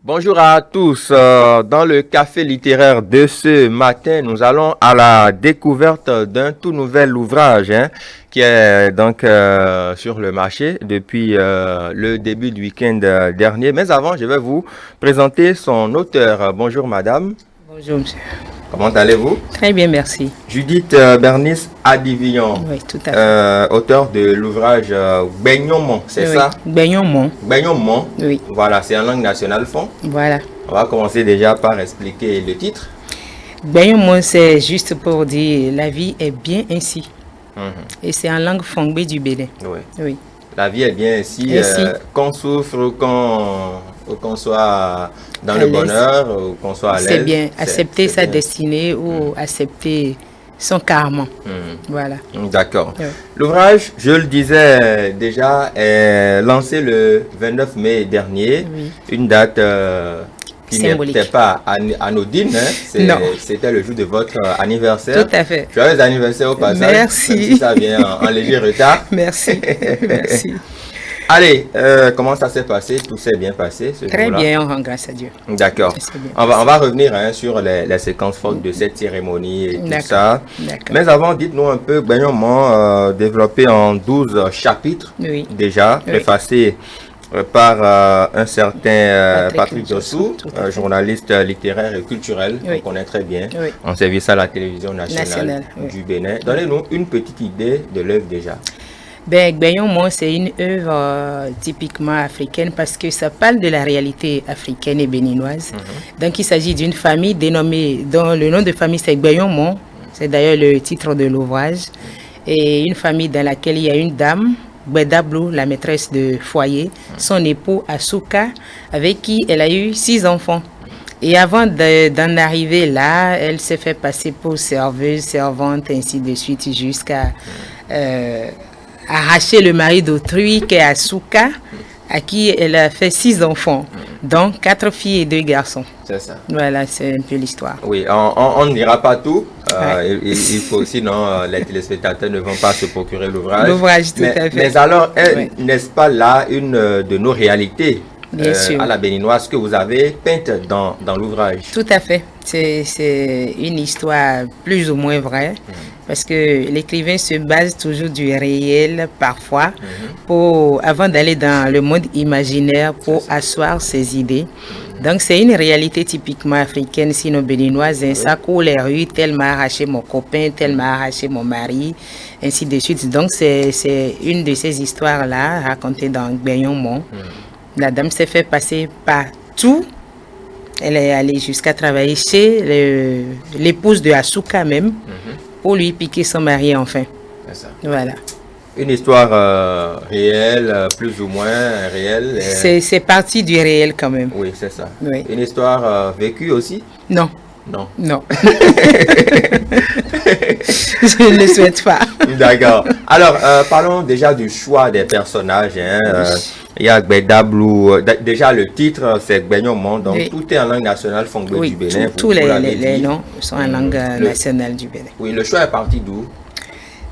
Bonjour à tous. Dans le café littéraire de ce matin, nous allons à la découverte d'un tout nouvel ouvrage qui est donc sur le marché depuis le début du week-end dernier. Mais avant, je vais vous présenter son auteur. Bonjour madame. Bonjour monsieur. Comment allez-vous? Très bien, merci. Judith Bernice Adivillon, Oui, tout à fait. auteur de l'ouvrage Gbenyonmon, c'est ça? Gbenyonmon. Gbenyonmon, Oui. voilà, c'est en langue nationale fond. Voilà. On va commencer déjà par expliquer le titre. Gbenyonmon, c'est juste pour dire la vie est bien ainsi. Mhm. Et c'est en langue fongbe du Bénin. Oui. Oui. La vie est bien ainsi, Ainsi. qu'on souffre, qu'on soit dans À le l'aise. bonheur, ou qu'on soit à l'aise. C'est bien. Accepter c'est sa bien. destinée ou accepter son karma. Mhm. Voilà. D'accord. Oui. L'ouvrage, je le disais déjà, est lancé le 29 mai dernier, Oui. une date qui Symbolique. n'était pas anodine, Non. C'était le jour de votre anniversaire. Tout à fait. Joyeux anniversaire au passage. Merci. Même si ça vient en léger retard. Merci. Merci. Allez, comment ça s'est passé? Tout s'est bien passé ce Très jour-là? bien, on rend grâce à Dieu. D'accord. C'est bien. On va revenir sur les séquences fortes de cette cérémonie et tout D'accord. ça. D'accord. Mais avant, dites-nous un peu, Gbenyonmon, développé en 12 chapitres Oui. déjà, Oui. préfacé par un certain Patrick Dossou, Dossou, tout à fait. journaliste littéraire et culturel, Oui. qu'on connaît très bien, Oui. en service à la télévision nationale Oui. du Bénin. Donnez-nous une petite idée de l'œuvre déjà. Ben, Gbenyonmon, c'est une œuvre typiquement africaine parce que ça parle de la réalité africaine et béninoise. Donc, il s'agit d'une famille dénommée, dont le nom de famille c'est Gbenyonmon. C'est d'ailleurs le titre de l'ouvrage. Et une famille dans laquelle il y a une dame, Gbedablou, la maîtresse de foyer, son époux Asuka, avec qui elle a eu 6 enfants. Et avant d'en arriver là, elle s'est fait passer pour serveuse, servante, ainsi de suite, jusqu'à arracher le mari d'autrui, qui est Asuka, à qui elle a fait 6 enfants, donc 4 filles et 2 garçons. C'est ça. Voilà, c'est un peu l'histoire. Oui, on ne dira pas tout. Ouais. Il faut sinon les téléspectateurs ne vont pas se procurer l'ouvrage. L'ouvrage, tout à fait. Mais alors, Oui. n'est-ce pas là une de nos réalités Bien sûr. à la béninoise que vous avez peinte dans l'ouvrage? Tout à fait. C'est une histoire plus ou moins vraie, parce que l'écrivain se base toujours du réel parfois, avant d'aller dans le monde imaginaire pour asseoir ses idées. Donc c'est une réalité typiquement africaine, sinon béninoise. Ça court les rues, tel m'a arraché mon copain, tel m'a arraché mon mari, ainsi de suite. Donc c'est une de ces histoires-là racontées dans Gbenyonmon. La dame s'est fait passer partout. Elle est allée jusqu'à travailler chez l'épouse de Asuka même, pour lui piquer son mari enfin. C'est ça. Voilà. Une histoire réelle, plus ou moins réelle. C'est parti du réel quand même. Oui, c'est ça. Oui. Une histoire vécue aussi? Non, Non. non. Je ne le souhaite pas. D'accord. Alors, parlons déjà du choix des personnages. Il y a Gbedablou. Déjà, le titre, c'est Gbenyonmon. Donc, Oui. tout est en langue nationale fongbe Oui, du Bénin. tous vous l'avez les dit. noms sont en langue nationale du Bénin. Oui, le choix est parti d'où?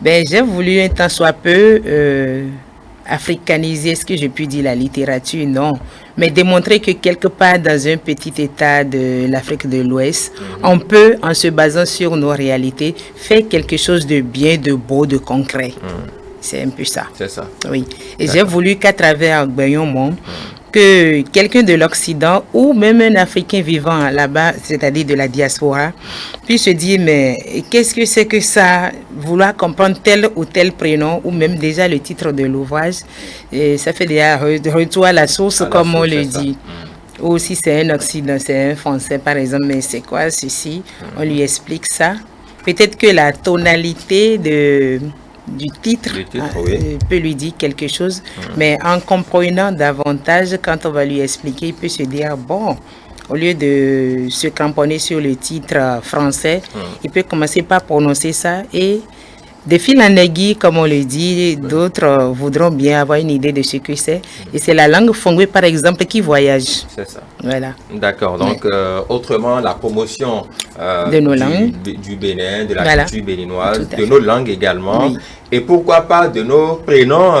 Ben, j'ai voulu un tant soit peu africaniser, est-ce que je puis dire la littérature? Non. Mais démontrer que quelque part dans un petit état de l'Afrique de l'Ouest, on peut, en se basant sur nos réalités, faire quelque chose de bien, de beau, de concret. C'est un peu ça. C'est ça. Oui. Et j'ai voulu qu'à travers Gbenyonmon, que quelqu'un de l'Occident ou même un Africain vivant là-bas, c'est-à-dire de la diaspora, puisse se dire, mais qu'est-ce que c'est que ça? Vouloir comprendre tel ou tel prénom, ou même déjà le titre de l'ouvrage, et ça fait déjà retour à la source, À la comme on source, le c'est ça. dit. Ou si c'est un Occident, c'est un Français par exemple, mais c'est quoi ceci? On lui explique ça. Peut-être que la tonalité du titre, Oui. peut lui dire quelque chose, mais en comprenant davantage, quand on va lui expliquer, il peut se dire, bon, au lieu de se cramponner sur le titre français, il peut commencer par prononcer ça et de fil en aiguille, comme on le dit, d'autres voudront bien avoir une idée de ce que c'est. Et c'est la langue fongbe, par exemple, qui voyage. C'est ça. Voilà. D'accord. Donc, autrement, la promotion de nos langues, du Bénin, de la Voilà. culture béninoise, Tout à de fait. nos langues également. Oui. Et pourquoi pas de nos prénoms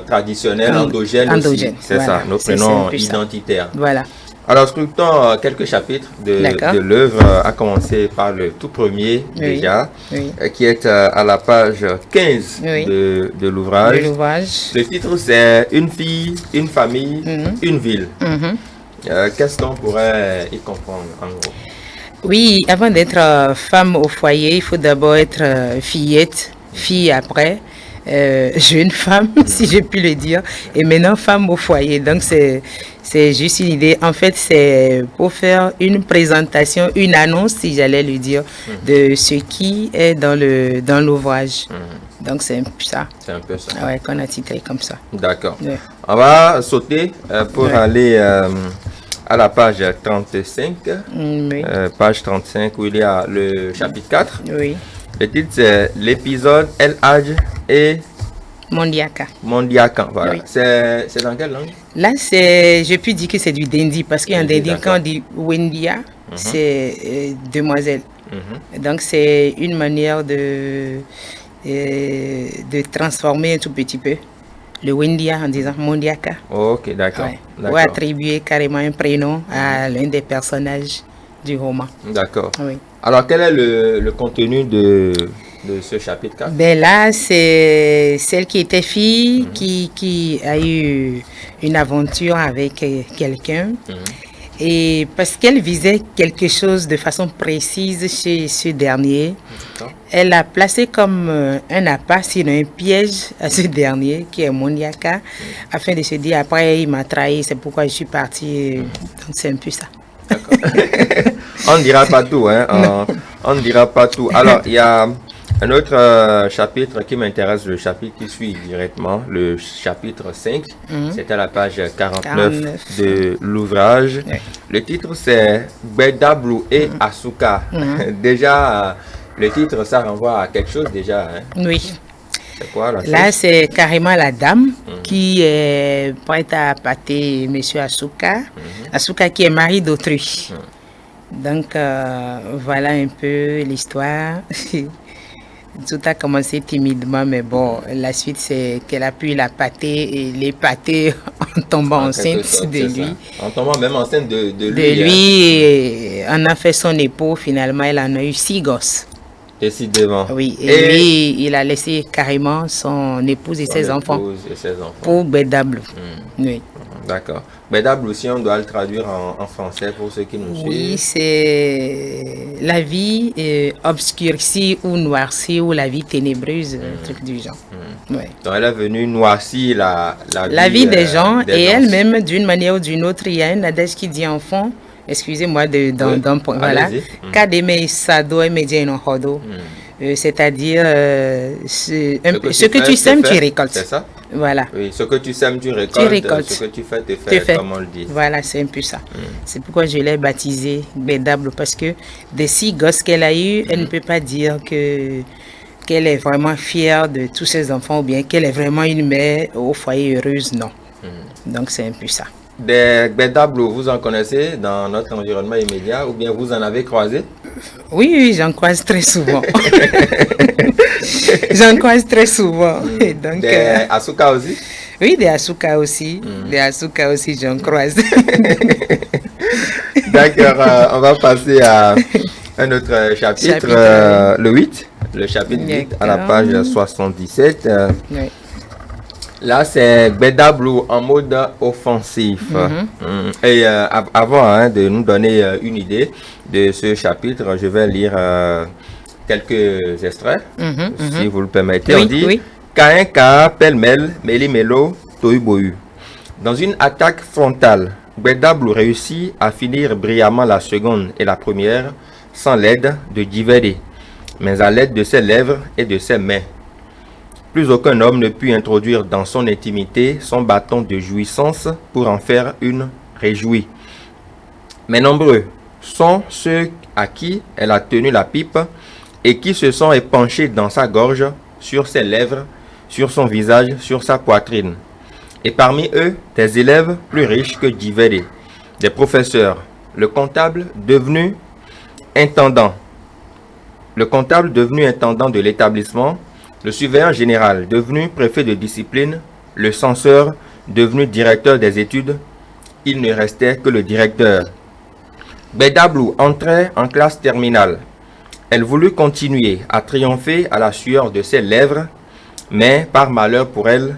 traditionnels, endogènes aussi. Endogènes, C'est voilà. ça, nos C'est prénoms un peu ça. identitaires. Voilà. Alors, scrutons quelques chapitres de l'œuvre, à commencer par le tout premier déjà, qui est à la page 15 de l'ouvrage. Le titre, c'est Une fille, une famille, une ville. Qu'est-ce qu'on pourrait y comprendre en gros? Oui, avant d'être femme au foyer, il faut d'abord être fillette, fille après. Jeune femme, si je puis le dire, et maintenant femme au foyer. Donc c'est juste une idée. En fait, c'est pour faire une présentation, une annonce, si j'allais le dire, de ce qui est dans l'ouvrage. Donc c'est un peu ça. C'est un peu ça. Ouais, qu'on a titré comme ça. D'accord. Ouais. On va sauter pour aller à la page 35. Page 35 où il y a le chapitre 4. Oui. Le titre, c'est l'épisode El Hadj et Mondiaka. Mondiakan, voilà. Oui. C'est dans quelle langue? Là, je peux dire que c'est du Dendi, parce qu'en Dendi, quand on dit Wendia, c'est demoiselle. Donc, c'est une manière de transformer un tout petit peu le Wendia en disant Mondiaka. Ok, d'accord. Ouais. Ou attribuer carrément un prénom à l'un des personnages du roman. D'accord. Oui. Alors, quel est le contenu de ce chapitre 4? Ben là, c'est celle qui était fille, qui a eu une aventure avec quelqu'un. Et parce qu'elle visait quelque chose de façon précise chez ce dernier, elle a placé comme un appât, sinon un piège à ce dernier, qui est Mondiaka, afin de se dire, après, il m'a trahi, c'est pourquoi je suis partie. Donc, c'est un peu ça. D'accord. On ne dira pas tout, hein. On ne dira pas tout. Alors, il y a un autre chapitre qui m'intéresse, le chapitre qui suit directement, le chapitre 5. C'est à la page 49 de l'ouvrage. Le titre, c'est Gbedablu et Asuka. Déjà, le titre, ça renvoie à quelque chose déjà. Hein? Oui. C'est quoi la chose? Là, c'est carrément la dame qui est prête à appâter M. Asuka. Asuka qui est mari d'autrui. Donc, voilà un peu l'histoire. Tout a commencé timidement, mais bon, la suite, c'est qu'elle a pu l'appâter et l'épater en tombant enceinte de lui. En tombant même enceinte de lui. De lui, et en a fait son époux. Finalement, elle en a eu 6 gosses. Décidément. Oui, et lui, il a laissé carrément son épouse et ses enfants pour Gbedablu. Oui. D'accord. Gbedablu aussi, on doit le traduire en français pour ceux qui nous suivent. Oui, c'est la vie obscurcie ou noircie ou la vie ténébreuse, un truc du genre. Ouais. Donc elle est venue noircir la vie des gens et elle-même, d'une manière ou d'une autre. Il y a un adage qui dit enfant, excusez-moi d'un point, voilà. Kademe sado et medien hodo. C'est-à-dire ce que tu sèmes, tu récoltes. C'est ça? Voilà. Oui, ce que tu sèmes, tu récoltes. Ce que tu fais, tu fais, comme on le dit. Voilà, c'est un peu ça. C'est pourquoi je l'ai baptisé Gbedablu, parce que des 6 gosses qu'elle a eu, elle ne peut pas dire qu'elle est vraiment fière de tous ses enfants ou bien qu'elle est vraiment une mère au foyer heureuse, non. Donc c'est un peu ça. Des Gbedablu, vous en connaissez dans notre environnement immédiat ou bien vous en avez croisé? Oui, j'en croise très souvent. J'en croise très souvent. Donc, des Asuka aussi? Oui, des Asuka aussi. Des Asuka aussi, j'en croise. D'accord, on va passer à un autre chapitre, le 8. Le chapitre 8 à la page 77. Oui. Là, c'est Gbedablu en mode offensif. Et avant de nous donner une idée de ce chapitre, je vais lire quelques extraits, si vous le permettez. On dit Kainka, pêle-mêle, méli-mélo, tohu-bohu. Dans une attaque frontale, Gbedablu réussit à finir brillamment la seconde et la première sans l'aide de Djivede, mais à l'aide de ses lèvres et de ses mains. Plus aucun homme ne put introduire dans son intimité son bâton de jouissance pour en faire une réjouie. Mais nombreux sont ceux à qui elle a tenu la pipe et qui se sont épanchés dans sa gorge, sur ses lèvres, sur son visage, sur sa poitrine. Et parmi eux, des élèves plus riches que Djivede, des professeurs, le comptable devenu intendant de l'établissement, le surveillant général devenu préfet de discipline, le censeur devenu directeur des études, il ne restait que le directeur. Bedablou entrait en classe terminale. Elle voulut continuer à triompher à la sueur de ses lèvres, mais par malheur pour elle,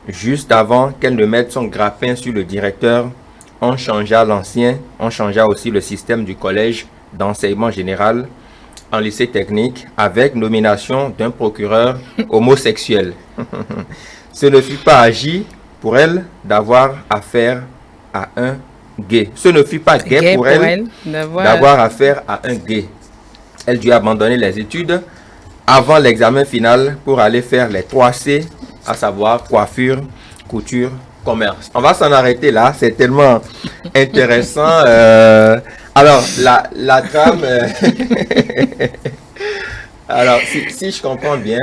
juste avant qu'elle ne mette son grappin sur le directeur, on changea aussi le système du collège d'enseignement général en lycée technique avec nomination d'un procureur homosexuel. Ce ne fut pas agi pour elle d'avoir affaire à un gay. Ce ne fut pas gay pour elle d'avoir affaire à un gay. Elle dut abandonner les études avant l'examen final pour aller faire les 3C, à savoir coiffure, couture, commerce. On va s'en arrêter là, c'est tellement intéressant. Alors, la trame... alors, si je comprends bien,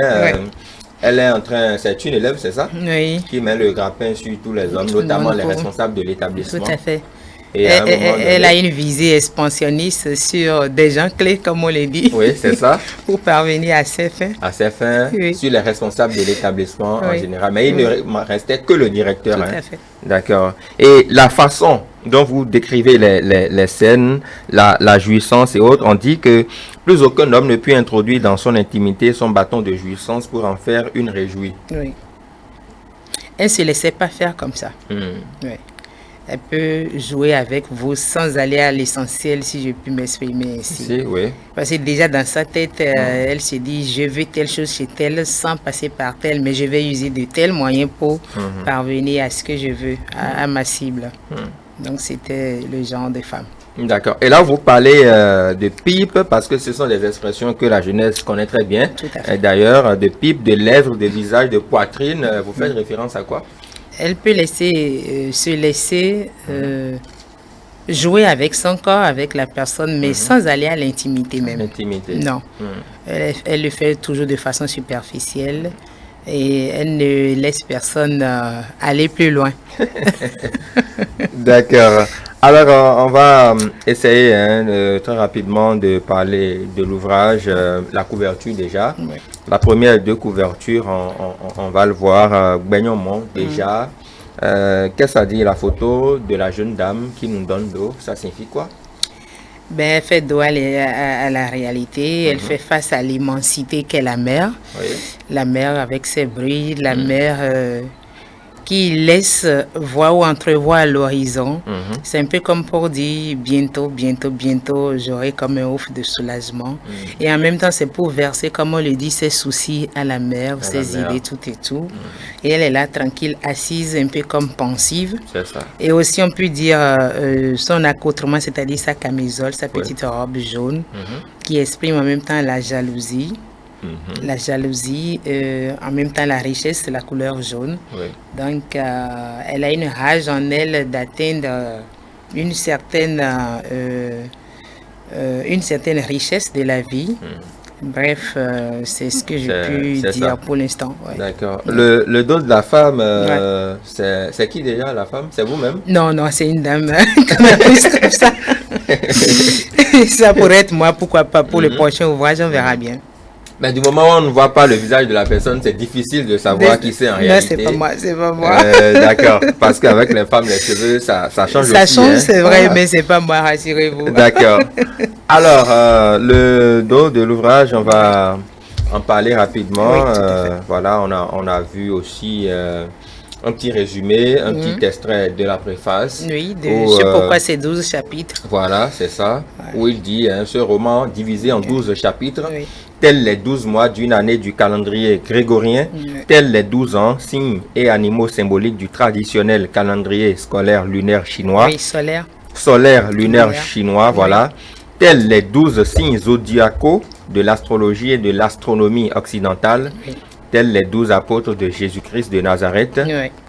elle est en train... C'est une élève, c'est ça? Oui. Qui met le grappin sur tous les hommes, notamment les responsables de l'établissement. Tout à fait. Elle a une visée expansionniste sur des gens clés, comme on le dit. Oui, c'est ça. Pour parvenir à ses fins. À ses fins, oui. Sur les responsables de l'établissement en général. Mais il ne restait que le directeur. Tout à fait. D'accord. Et la façon dont vous décrivez les scènes, la jouissance et autres, on dit que plus aucun homme ne peut introduire dans son intimité son bâton de jouissance pour en faire une réjouie. Oui. Elle ne se laissait pas faire comme ça. Oui. Elle peut jouer avec vous sans aller à l'essentiel, si je puis m'exprimer ainsi. Si, oui. Parce que déjà dans sa tête, elle se dit, je veux telle chose chez telle sans passer par telle, mais je vais user de tels moyens pour parvenir à ce que je veux, à ma cible. Donc c'était le genre de femme. D'accord. Et là, vous parlez de pipe, parce que ce sont des expressions que la jeunesse connaît très bien. Tout à fait. D'ailleurs, de pipe, de lèvres, de visage, de poitrine, vous faites référence à quoi? Elle peut se laisser jouer avec son corps, avec la personne, mais sans aller à l'intimité même. L'intimité. Non. Elle le fait toujours de façon superficielle et elle ne laisse personne aller plus loin. D'accord. Alors, on va essayer très rapidement de parler de l'ouvrage, la couverture déjà. Oui. La première deux couvertures, on va le voir. Gbenyomon déjà. Qu'est-ce que ça dit la photo de la jeune dame qui nous donne l'eau? Ça signifie quoi? Ben, elle fait dos à la réalité. Elle fait face à l'immensité qu'est la mer. Oui. La mer avec ses bruits, la mer qui laisse voir ou entrevoir à l'horizon. C'est un peu comme pour dire bientôt, bientôt, bientôt, j'aurai comme un ouf de soulagement. Et en même temps, c'est pour verser, comme on le dit, ses soucis à la mer, ses idées, tout et tout. Et elle est là, tranquille, assise, un peu comme pensive. C'est ça. Et aussi, on peut dire son accoutrement, c'est-à-dire sa camisole, sa petite robe jaune, qui exprime en même temps la jalousie. La jalousie, en même temps la richesse, la couleur jaune. Oui. Donc, elle a une rage en elle d'atteindre une certaine richesse de la vie. Bref, c'est ce que je peux dire pour l'instant. Ouais. D'accord. Le dos de la femme, c'est qui déjà la femme? C'est vous-même? Non, c'est une dame comme ça. Ça pourrait être moi, pourquoi pas pour le prochain ouvrage, on verra bien. Mais du moment où on ne voit pas le visage de la personne, c'est difficile de savoir qui c'est en réalité. Non, c'est pas moi. D'accord, parce qu'avec les femmes, les cheveux, ça change aussi. Ça change, c'est vrai, mais c'est pas moi, rassurez-vous. D'accord. Alors, le dos de l'ouvrage, on va en parler rapidement. Oui, voilà, on a vu aussi un petit résumé, un petit extrait de la préface. Oui, je sais pourquoi c'est 12 chapitres. Voilà, c'est ça. Ouais. Où il dit, ce roman divisé en 12 chapitres, tels les 12 mois d'une année du calendrier grégorien, tels les 12 ans, signes et animaux symboliques du traditionnel calendrier scolaire lunaire chinois. Oui, solaire. Solaire lunaire chinois, voilà. Tels les 12 signes zodiacaux de l'astrologie et de l'astronomie occidentale. Tels les 12 apôtres de Jésus-Christ de Nazareth,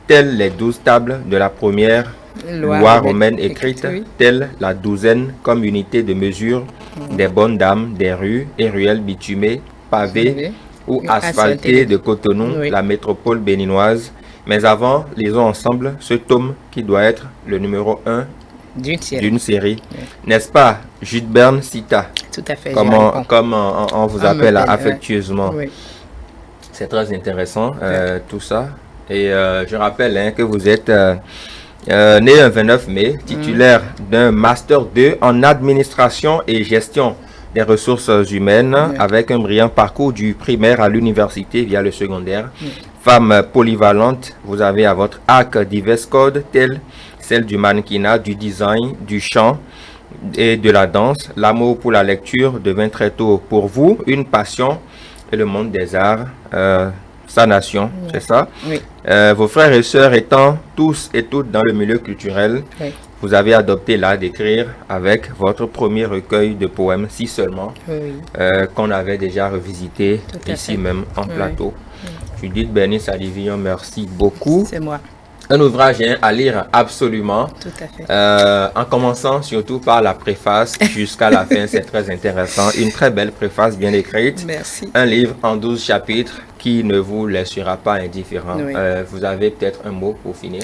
tels les 12 tables de la première loi romaine écrite, telle la douzaine comme unité de mesure des bonnes dames, des rues et ruelles bitumées, pavées ou asphaltées de Cotonou, la métropole béninoise. Mais avant, lisons ensemble ce tome qui doit être le numéro 1 d'une série. N'est-ce pas, Jude Berne Cita? Tout à fait. Comme on vous appelle affectueusement. C'est très intéressant tout ça. Et je rappelle que vous êtes né un 29 mai, titulaire d'un Master 2 en administration et gestion des ressources humaines, avec un brillant parcours du primaire à l'université via le secondaire. Femme polyvalente, vous avez à votre arc diverses cordes telles celles du mannequinat, du design, du chant et de la danse. L'amour pour la lecture devint très tôt pour vous une passion et le monde des arts, sa nation, c'est ça? Oui. Vos frères et sœurs étant tous et toutes dans le milieu culturel, vous avez adopté l'art d'écrire avec votre premier recueil de poèmes, si seulement, qu'on avait déjà revisité ici même en plateau. Judith Bernice Adivillon, merci beaucoup. C'est moi. Un ouvrage à lire absolument. Tout à fait. En commençant surtout par la préface jusqu'à la fin, c'est très intéressant. Une très belle préface bien écrite. Merci. Un livre en 12 chapitres qui ne vous laissera pas indifférent. Oui. Vous avez peut-être un mot pour finir?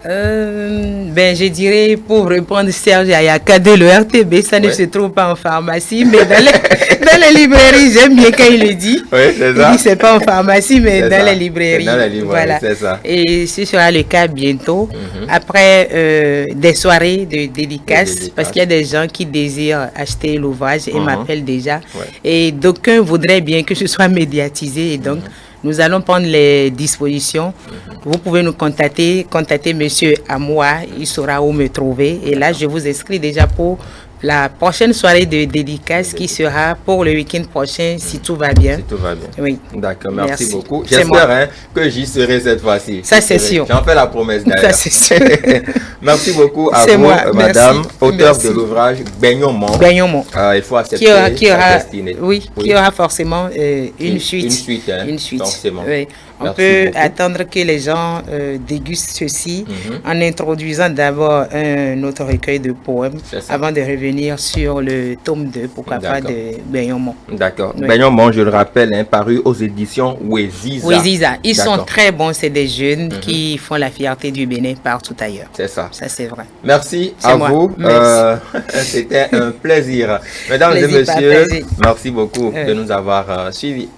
Je dirais, pour répondre Serge Ayaka de l'ERTB, ça ne se trouve pas en pharmacie, mais dans les librairies, j'aime bien quand il le dit. Oui, c'est ça. Il dit c'est pas en pharmacie, mais dans les librairies. Dans les librairies, voilà. c'est ça. Et ce sera le cas bientôt, après des soirées de dédicaces, parce qu'il y a des gens qui désirent acheter l'ouvrage et m'appellent déjà. Et d'aucuns voudraient bien que ce soit médiatisé, et donc nous allons prendre les dispositions. Vous pouvez nous contacter monsieur Amoua, il saura où me trouver. Et là, je vous inscris déjà pour la prochaine soirée de dédicace qui sera pour le week-end prochain, si tout va bien. Si tout va bien. Oui. D'accord, merci beaucoup. J'espère que j'y serai cette fois-ci. Ça, c'est sûr. J'en fais la promesse d'ailleurs. Ça, c'est sûr. Merci beaucoup à vous, madame, auteur de l'ouvrage Beignon-Mon. Beignon-Mon. Il faut accepter sa destinée. Qui aura forcément une suite. Une suite, forcément. Oui. On peut attendre que les gens dégustent ceci en introduisant d'abord un autre recueil de poèmes avant de revenir sur le tome 2, pourquoi pas, de Beignon-Mon. D'accord. Oui. Beignon-Mon, je le rappelle, paru aux éditions Weziza. Weziza. Ils sont très bons, c'est des jeunes qui font la fierté du Bénin partout ailleurs. C'est ça. Ça, c'est vrai. Merci à vous. C'était un plaisir. Mesdames et messieurs, merci beaucoup de nous avoir suivis.